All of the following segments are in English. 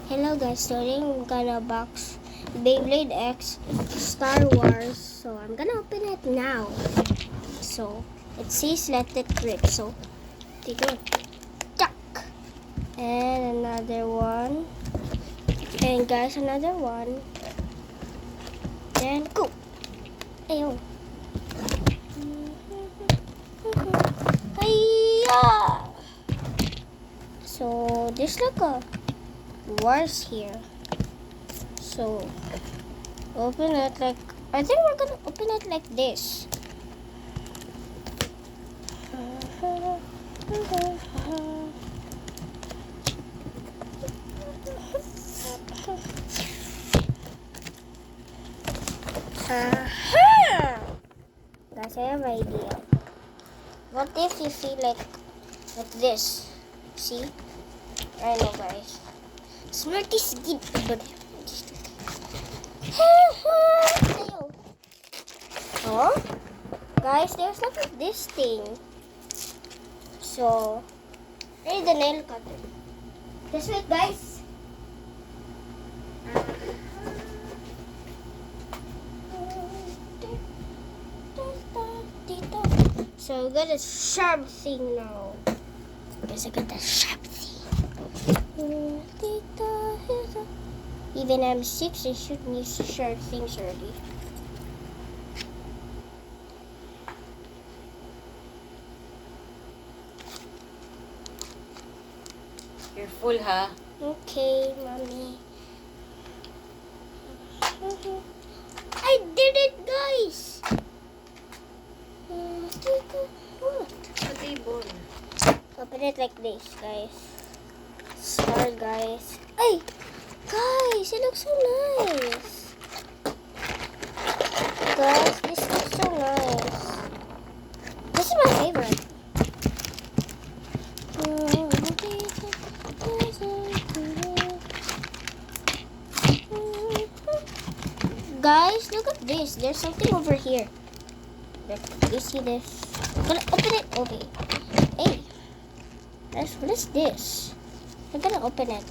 Hello guys, today I'm gonna box Beyblade X Star Wars. So I'm gonna open it now. So it says let it rip. So take it. Chuck. And another one. And guys, another one. And go. Ayo. Hiya. So there's like a wars here. So open it like, I think we're gonna open it like this. Guys, I have an idea. What if you feel like this? See? I know, guys. Smarties good, but oh, guys, there's like this thing. So, here's the nail cutter. Just wait, guys. So we got a sharp thing now. Guys, I got the sharp thing. Even I'm 6, I should use sharp things already. Careful, ha? Okay, mommy. I did it, guys! What? A table. Open it like this, guys. Start, guys. Hey! Guys, it looks so nice. Guys, this looks so nice. This is my favorite. Guys, look at this. There's something over here. Look, you see this? I'm gonna open it. Okay. Hey. What is this? I'm gonna open it.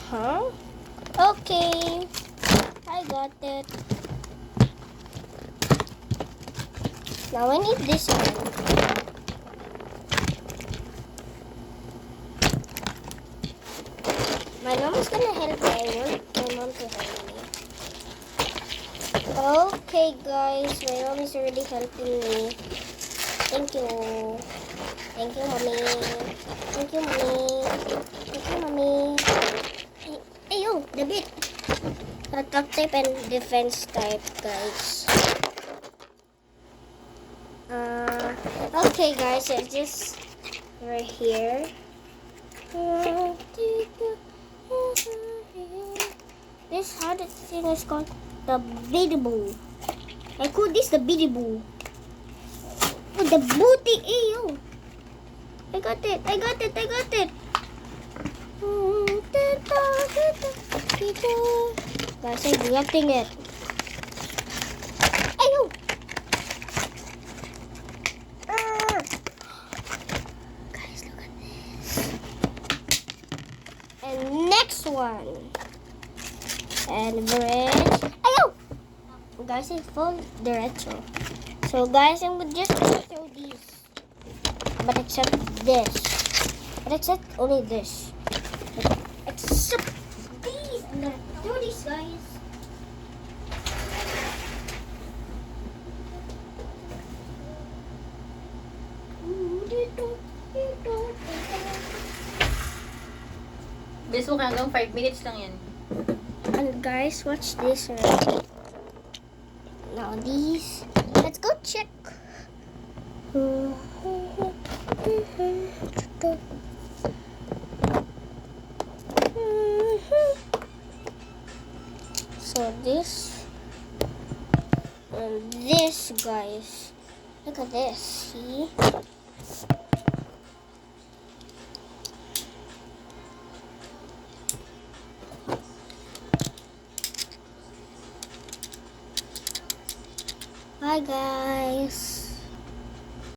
Huh? Okay. I got it. Now I need this one. My mom is gonna help me. I want my mom to help me. Okay, guys. My mom is already helping me. Thank you. Thank you, mommy. Thank you, mommy. Thank you, mommy. Hey, yo, the bit. Attack type and defense type, guys. Okay, guys. It's just right here. This how the thing is called, the biddable. I call this the biddable. Oh, the booty, ew. I got it. I got it. I got it. Guys, I'm getting it. Ayo. Guys, look at this. And next one. And bridge. Ayo. Guys, it's full the retro. So guys, I'm just gonna throw these. But except this. But except only this. Except these. I'm gonna throw these, guys. Bilis mo ka, hanggang 5 minutes lang yan. And guys, watch this already. Now these. Let's go check. So this and this, guys. Look at this. See?